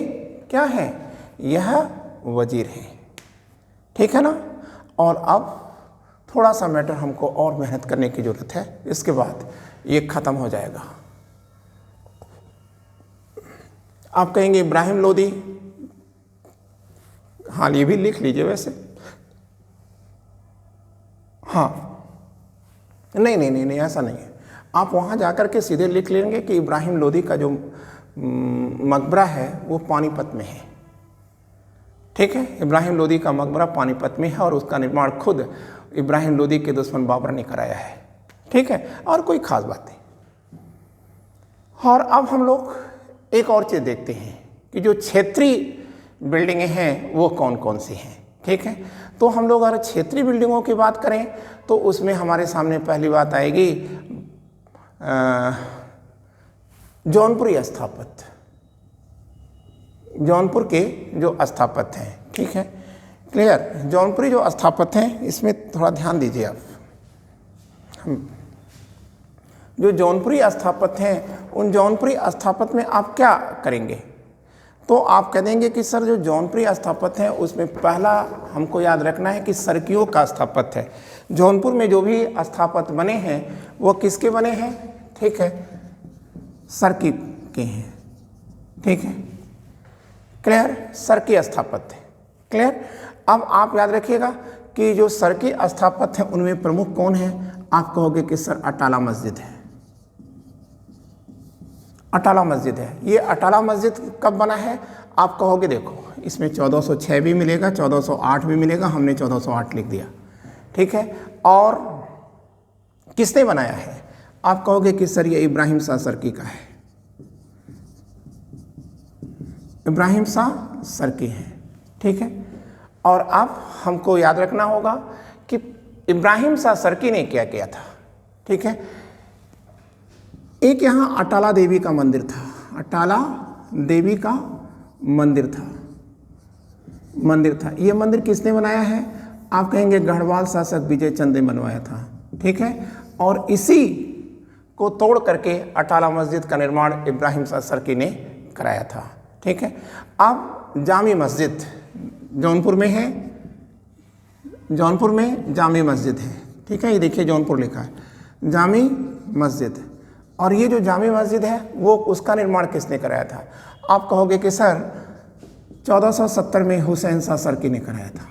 क्या है, यह वजीर है। ठीक है ना, और अब थोड़ा सा मैटर हमको और मेहनत करने की ज़रूरत है, इसके बाद ये ख़त्म हो जाएगा। आप कहेंगे इब्राहिम लोदी, हाँ ये भी लिख लीजिए वैसे, हाँ नहीं ऐसा नहीं है। आप वहाँ जाकर के सीधे लिख लेंगे कि इब्राहिम लोदी का जो मकबरा है वो पानीपत में है। ठीक है, इब्राहिम लोदी का मकबरा पानीपत में है और उसका निर्माण खुद इब्राहिम लोदी के दुश्मन बाबर ने कराया है। ठीक है, और कोई ख़ास बात नहीं। और अब हम लोग एक और चीज़ देखते हैं कि जो क्षेत्रीय बिल्डिंगें हैं वो कौन कौन सी हैं। ठीक है, तो हम लोग अगर क्षेत्रीय बिल्डिंगों की बात करें तो उसमें हमारे सामने पहली बात आएगी जौनपुरी स्थापत्य, जौनपुर के जो स्थापत्य हैं। ठीक है, क्लियर, जौनपुरी जो स्थापत्य हैं इसमें थोड़ा ध्यान दीजिए आप। हम जो जौनपुरी स्थापत्य हैं उन जौनपुरी स्थापत्य में आप क्या करेंगे, तो आप कह देंगे कि सर जो जौनपुरी स्थापत्य है उसमें पहला हमको याद रखना है कि सरकियों का स्थापत्य है। जौनपुर में जो भी स्थापत्य बने हैं वो किसके बने हैं, ठीक है, सरकी के हैं। ठीक है, क्लियर, सरकी स्थापत्य, क्लियर। अब आप याद रखिएगा कि जो सरकी स्थापत्य है उनमें प्रमुख कौन है, आप कहोगे कि सर अटाला मस्जिद है, अटाला मस्जिद है। ये अटाला मस्जिद कब बना है, आप कहोगे देखो इसमें 1406 भी मिलेगा, 1408 भी मिलेगा, हमने 1408 लिख दिया। ठीक है, और किसने बनाया है, आप कहोगे कि सर ये इब्राहिम शाह सरकी का है, इब्राहिम शाह सरकी है। ठीक है, और अब हमको याद रखना होगा कि इब्राहिम शाह सरकी ने क्या किया था। ठीक है, एक यहाँ अटाला देवी का मंदिर था, अटाला देवी का मंदिर था। ये मंदिर किसने बनाया है? आप कहेंगे गढ़वाल शासक विजय चंद ने बनवाया था। ठीक है, और इसी को तोड़ करके अटाला मस्जिद का निर्माण इब्राहिम शाह सरकी ने कराया था। ठीक है, अब जामी मस्जिद जौनपुर में है, जौनपुर में जामी मस्जिद है। ठीक है, ये देखिए जौनपुर लिखा है जामी मस्जिद, और ये जो जामी मस्जिद है वो उसका निर्माण किसने कराया था? आप कहोगे कि सर 1470 में हुसैन शाह सरकी ने कराया था।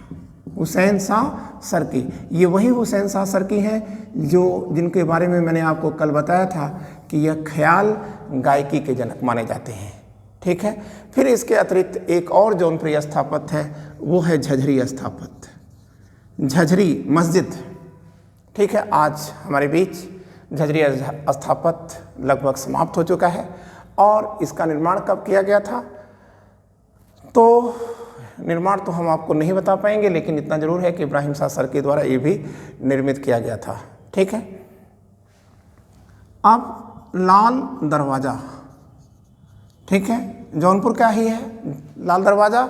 हुसैन शाह सरकी, ये वही हुसैन शाह सरकी हैं जिनके बारे में मैंने आपको कल बताया था कि यह ख्याल गायकी के जनक माने जाते हैं। ठीक है, फिर इसके अतिरिक्त एक और जौनपुरी स्थापत्य है, वो है झझरी स्थापत्य, झझरी मस्जिद। ठीक है, आज हमारे बीच झझरी स्थापत्य लगभग समाप्त हो चुका है। और इसका निर्माण कब किया गया था? तो निर्माण तो हम आपको नहीं बता पाएंगे, लेकिन इतना जरूर है कि इब्राहिम शाह सरकी द्वारा ये भी निर्मित किया गया था। ठीक है, अब लाल दरवाज़ा। ठीक है, जौनपुर का ही है लाल दरवाज़ा।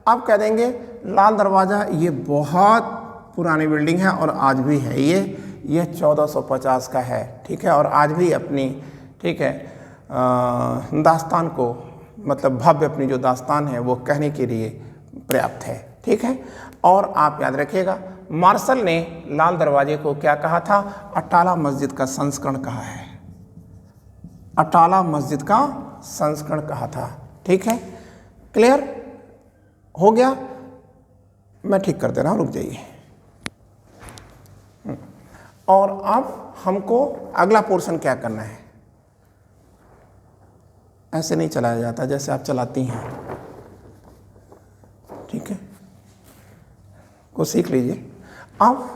आप कह देंगे लाल दरवाज़ा ये बहुत पुरानी बिल्डिंग है और आज भी है, ये 1450 का है। ठीक है, और आज भी अपनी, ठीक है, दास्तान को, मतलब भव्य अपनी जो दास्तान है वो कहने के लिए पर्याप्त है। ठीक है, और आप याद रखिएगा मार्शल ने लाल दरवाजे को क्या कहा था? अटाला मस्जिद का संस्करण कहा है, अटाला मस्जिद का संस्करण कहा था। ठीक है, क्लियर हो गया? मैं ठीक कर दे रहा हूँ, रुक जाइए। और अब हमको अगला पोर्शन क्या करना है? ऐसे नहीं चलाया जाता जैसे आप चलाती हैं। ठीक है, को सीख लीजिए। अब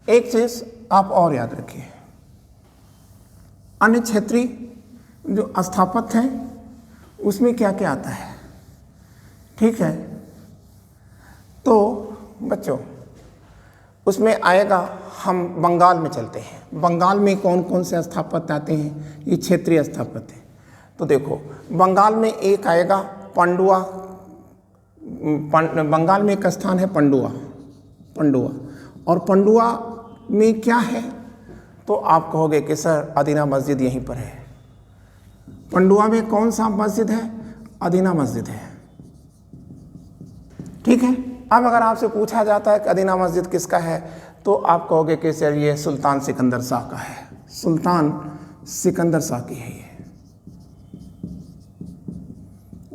एक चीज आप और याद रखिए, अन्य क्षेत्रीय जो स्थापत्य हैं उसमें क्या क्या आता है। ठीक है, तो बच्चों उसमें आएगा, हम बंगाल में चलते हैं। बंगाल में कौन कौन से स्थापत्य आते हैं? ये क्षेत्रीय स्थापत्य है। तो देखो बंगाल में एक आएगा पंडुआ, बंगाल में एक स्थान है पंडुआ, और पंडुआ में क्या है? तो आप कहोगे कि सर अदीना मस्जिद यहीं पर है। पंडुआ में कौन सा मस्जिद है? अदीना मस्जिद है। ठीक है, अब अगर आपसे पूछा जाता है कि अदीना मस्जिद किसका है, तो आप कहोगे कि सर ये सुल्तान सिकंदर शाह का है, सुल्तान सिकंदर शाह की है।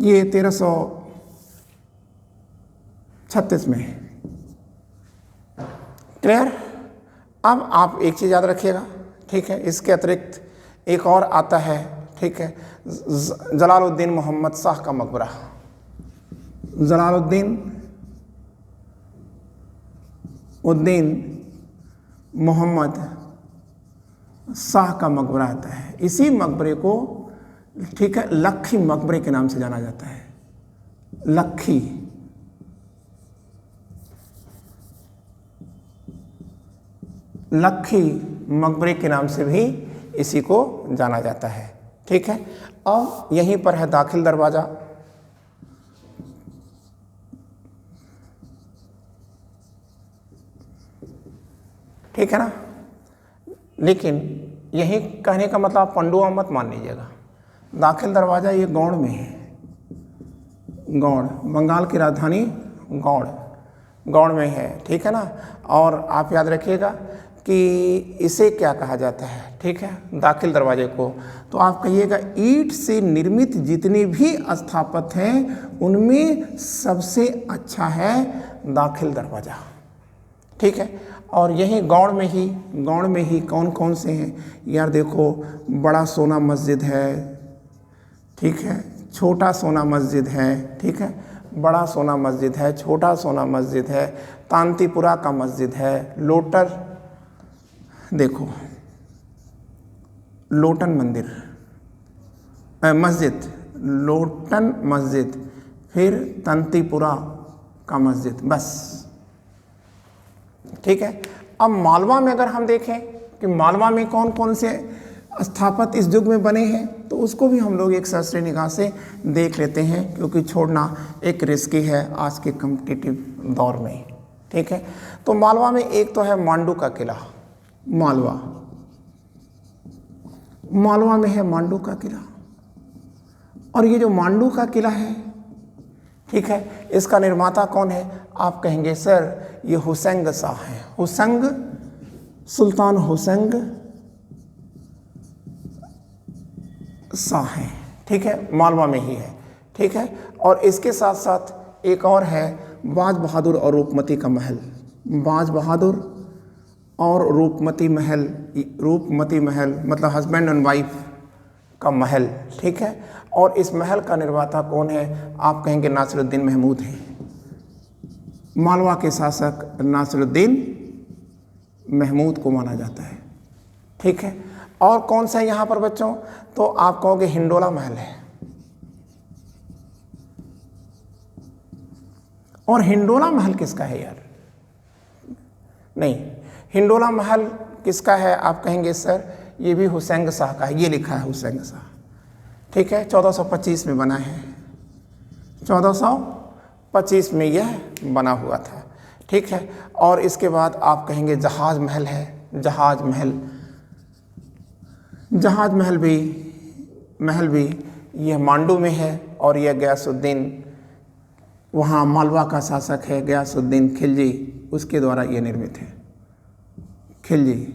ये 1336 में है। क्लियर? अब आप एक चीज़ याद रखिएगा। ठीक है, इसके अतिरिक्त एक और आता है। ठीक है, जलालुद्दीन मोहम्मद शाह का मकबरा, जलालुद्दीन मोहम्मद शाह का मकबरा आता है। इसी मकबरे को, ठीक है, लखी मकबरे के नाम से जाना जाता है। लखी, लखी मकबरे के नाम से भी इसी को जाना जाता है। ठीक है, और यहीं पर है दाखिल दरवाज़ा। ठीक है ना, लेकिन यही कहने का मतलब पंडुआ मत मान लीजिएगा। दाखिल दरवाज़ा ये गौड़ में है, गौड़, बंगाल की राजधानी गौड़ में है। ठीक है ना, और आप याद रखिएगा कि इसे क्या कहा जाता है। ठीक है, दाखिल दरवाजे को, तो आप कहिएगा ईंट से निर्मित जितने भी स्थापत्य हैं उनमें सबसे अच्छा है दाखिल दरवाज़ा। ठीक है, और यही गौड़ में ही कौन कौन से हैं यार? देखो, बड़ा सोना मस्जिद है। ठीक है, छोटा सोना मस्जिद है। ठीक है, बड़ा सोना मस्जिद है, छोटा सोना मस्जिद है, तांतीपुरा का मस्जिद है, लोटर, देखो लोटन मंदिर, मस्जिद, लोटन मस्जिद, फिर तंतीपुरा का मस्जिद, बस। ठीक है। अब मालवा में अगर हम देखें कि मालवा में कौन कौन से स्थापत्य इस युग में बने हैं, तो उसको भी हम लोग एक सरसरी निगाह से देख लेते हैं, क्योंकि छोड़ना एक रिस्की है आज के कॉम्पिटिटिव दौर में। ठीक है। तो मालवा में एक तो है मांडू का किला, मालवा में है मांडू का किला। और ये जो मांडू का किला है, ठीक है, इसका निर्माता कौन है? आप कहेंगे सर ये हुसैन शाह हैं, सुल्तान हुसैन शाह हैं। ठीक है, मालवा में ही है। ठीक है। और इसके साथ साथ एक और है बाज बहादुर और रूपमती का महल, बाज बहादुर और रूपमती महल मतलब हस्बैंड एंड वाइफ का महल। ठीक है। और इस महल का निर्माता कौन है? आप कहेंगे नासिरुद्दीन महमूद है, मालवा के शासक नासिरुद्दीन महमूद को माना जाता है। ठीक है। और कौन सा है यहाँ पर बच्चों? तो आप कहोगे हिंडोला महल है। और हिंडोला महल किसका है यार? नहीं, हिंडोला महल किसका है? आप कहेंगे सर ये भी हुसैन शाह का है, ये लिखा है हुसैन शाह। ठीक है। 1425 में बना है, 1425 में यह बना हुआ था। ठीक है। और इसके बाद आप कहेंगे जहाज महल है, जहाज महल भी यह मांडू में है। और यह गयासुद्दीन, वहाँ मालवा का शासक है गयासुद्दीन खिलजी, उसके द्वारा यह निर्मित है, खिलजी।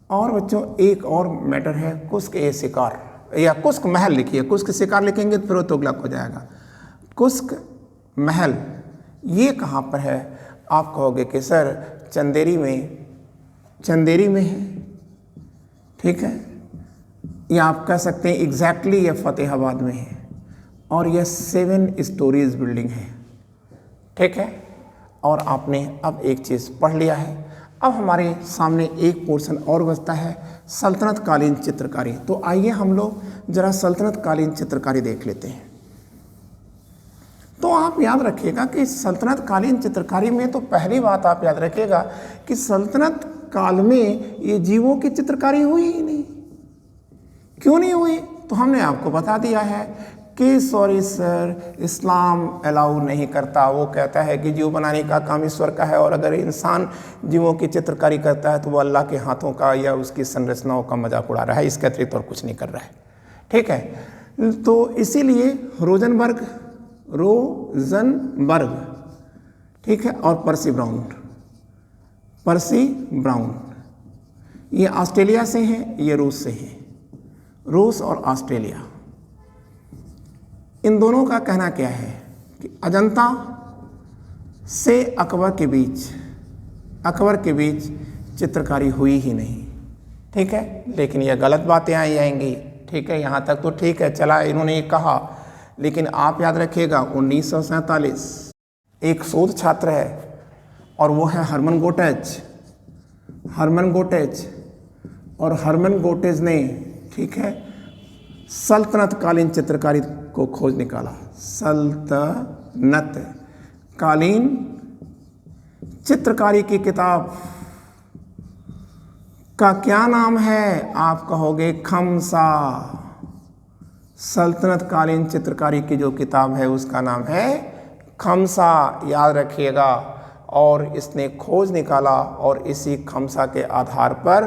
और बच्चों एक और मैटर है कुस्क ए शिकार, या कुस्क महल लिखिए, कुस्क शिकार लिखेंगे तो फिर वो तुगलक हो जाएगा। कुस्क महल ये कहाँ पर है? आप कहोगे कि सर चंदेरी में है। ठीक है। या आप कह सकते हैं एग्जैक्टली यह फतेहाबाद में है। और यह 7 स्टोरीज बिल्डिंग है। ठीक है। और आपने अब एक चीज़ पढ़ लिया है। अब हमारे सामने एक पोर्शन और बचता है, सल्तनत कालीन चित्रकारी। तो आइए हम लोग जरा सल्तनत कालीन चित्रकारी देख लेते हैं। तो आप याद रखिएगा कि सल्तनत कालीन चित्रकारी में तो पहली बात आप याद रखिएगा कि सल्तनत काल में ये जीवों की चित्रकारी हुई ही नहीं। क्यों नहीं हुई? तो हमने आपको बता दिया है कि सॉरी सर, इस्लाम अलाउ नहीं करता। वो कहता है कि जीव बनाने का काम ईश्वर का है, और अगर इंसान जीवों की चित्रकारी करता है तो वो अल्लाह के हाथों का या उसकी संरचनाओं का मजाक उड़ा रहा है, इसके अतिरिक्त और कुछ नहीं कर रहा है। ठीक है। तो इसीलिए रोजनबर्ग, ठीक है, और पर्सी ब्राउन, ये ऑस्ट्रेलिया से हैं, ये रूस से हैं, रूस और ऑस्ट्रेलिया। इन दोनों का कहना क्या है कि अजंता से अकबर के बीच चित्रकारी हुई ही नहीं। ठीक है। लेकिन यह गलत बातें आई आएंगी। ठीक है। यहाँ तक तो ठीक है, चला, इन्होंने ये कहा। लेकिन आप याद रखिएगा 1947 एक शोध छात्र है, और वो है हरमन गोटेज ने, ठीक है, सल्तनत कालीन चित्रकारी को खोज निकाला। सल्तनत कालीन चित्रकारी की किताब का क्या नाम है? आप कहोगे खमसा। सल्तनत कालीन चित्रकारी की जो किताब है उसका नाम है खमसा, याद रखिएगा। और इसने खोज निकाला, और इसी खमसा के आधार पर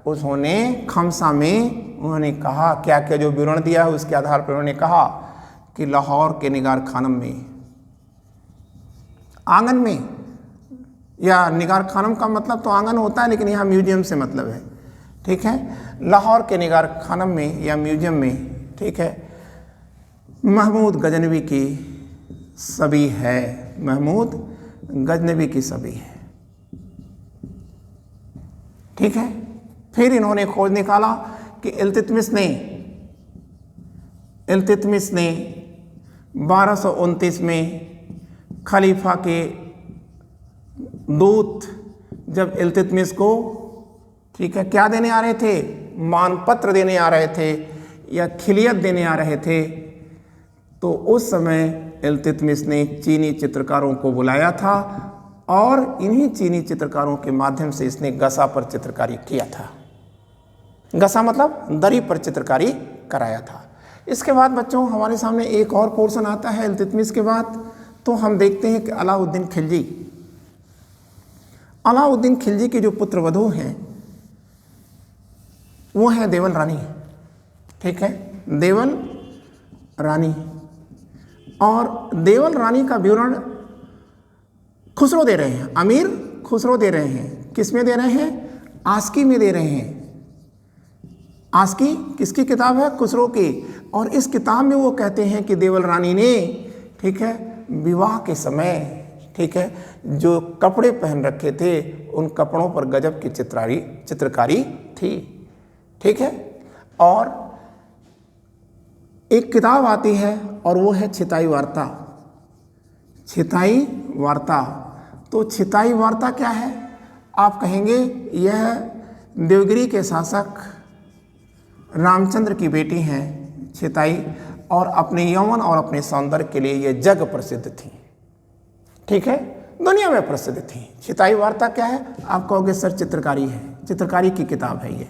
उन्होंने खमसा में उन्होंने कहा, क्या क्या जो विवरण दिया है उसके आधार पर उन्होंने कहा कि लाहौर के निगार खानम में, आंगन में, या निगार खानम का मतलब तो आंगन होता है, लेकिन यहाँ म्यूजियम से मतलब है। ठीक है। लाहौर के निगार खानम में या म्यूजियम में, ठीक है, महमूद गजनवी की छवि है, महमूद गजनवी की छवि है। ठीक है। फिर इन्होंने खोज निकाला कि इल्तुतमिश ने 1229 में खलीफा के दूत जब इल्तुतमिश को, ठीक है, क्या देने आ रहे थे? मानपत्र देने आ रहे थे या खिलियत देने आ रहे थे। तो उस समय इल्तुतमिश ने चीनी चित्रकारों को बुलाया था और इन्हीं चीनी चित्रकारों के माध्यम से इसने गसा पर चित्रकारी किया था। गसा मतलब दरी पर चित्रकारी कराया था। इसके बाद बच्चों हमारे सामने एक और पोर्शन आता है इल्तुतमिश के बाद, तो हम देखते हैं कि अलाउद्दीन खिलजी। अलाउद्दीन खिलजी के जो पुत्रवधू हैं वो है देवल रानी, ठीक है, देवल रानी। और देवल रानी का विवरण खुसरो दे रहे हैं, अमीर खुसरो दे रहे हैं। किस में दे रहे हैं? आस्की में दे रहे हैं। आस्की किसकी किताब है? खुसरो की। और इस किताब में वो कहते हैं कि देवल रानी ने, ठीक है, विवाह के समय, ठीक है, जो कपड़े पहन रखे थे उन कपड़ों पर गजब की चित्रकारी थी, ठीक है। और एक किताब आती है और वो है छिताई वार्ता। छिताई वार्ता, तो छिताई वार्ता क्या है? आप कहेंगे यह देवगिरी के शासक रामचंद्र की बेटी हैं छिताई, और अपने यौवन और अपने सौंदर्य के लिए ये जग प्रसिद्ध थी, ठीक है, दुनिया में प्रसिद्ध थी। छिताई वार्ता क्या है? आप कहोगे सर चित्रकारी है, चित्रकारी की किताब है ये,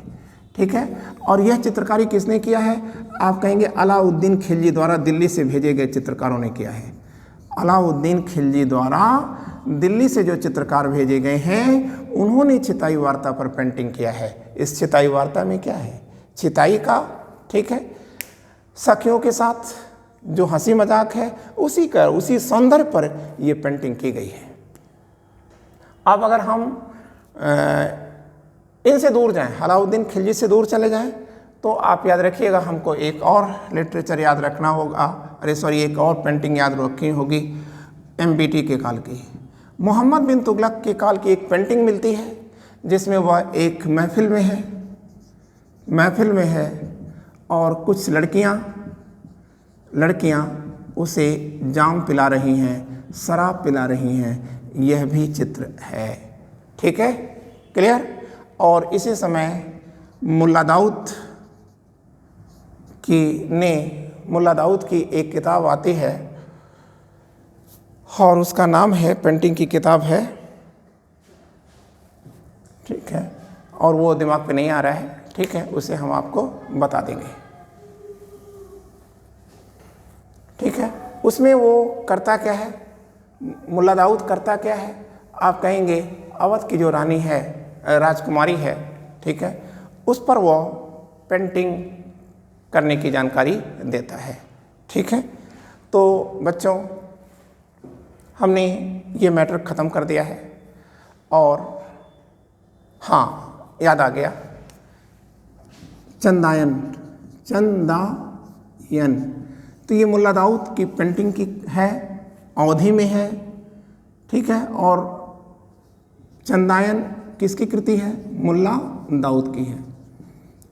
ठीक है। और यह चित्रकारी किसने किया है? आप कहेंगे अलाउद्दीन खिलजी द्वारा दिल्ली से भेजे गए चित्रकारों ने किया है। अलाउद्दीन खिलजी द्वारा दिल्ली से जो चित्रकार भेजे गए हैं उन्होंने छिताई वार्ता पर पेंटिंग किया है। इस छिताई वार्ता में क्या है? छिताई का, ठीक है, सखियों के साथ जो हंसी मजाक है उसी सौंदर्य पर ये पेंटिंग की गई है। अब अगर हम इनसे दूर जाएं, अलाउद्दीन खिलजी से दूर चले जाएं, तो आप याद रखिएगा हमको एक और लिटरेचर याद रखना होगा, एक और पेंटिंग याद रखनी होगी MBT के काल की। मोहम्मद बिन तुगलक के काल की एक पेंटिंग मिलती है जिसमें वह एक महफिल में है और कुछ लड़कियां उसे जाम पिला रही हैं, शराब पिला रही हैं। यह भी चित्र है, ठीक है, क्लियर। और इसी समय मुल्ला दाऊद की एक किताब आती है और उसका नाम है, पेंटिंग की किताब है, ठीक है, और वो दिमाग पे नहीं आ रहा है, ठीक है, उसे हम आपको बता देंगे, ठीक है। उसमें वो करता क्या है, मुल्ला दाऊद करता क्या है? आप कहेंगे अवध की जो रानी है, राजकुमारी है, ठीक है, उस पर वो पेंटिंग करने की जानकारी देता है, ठीक है। तो बच्चों हमने ये मैटर ख़त्म कर दिया है। और हाँ, याद आ गया, चंदायन, तो ये मुल्ला दाऊद की पेंटिंग की है, अवधी में है, ठीक है। और चंदायन किसकी कृति है? मुल्ला दाऊद की है।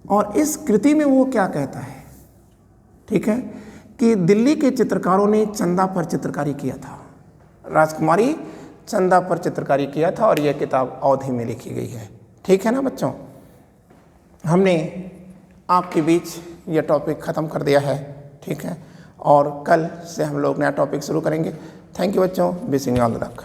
और इस कृति में वो क्या कहता है, ठीक है, कि दिल्ली के चित्रकारों ने चंदा पर चित्रकारी किया था, राजकुमारी चंदा पर चित्रकारी किया था, और यह किताब अवधी में लिखी गई है, ठीक है ना बच्चों। हमने आपके बीच यह टॉपिक ख़त्म कर दिया है, ठीक है, और कल से हम लोग नया टॉपिक शुरू करेंगे। थैंक यू बच्चों, wishing you all the luck.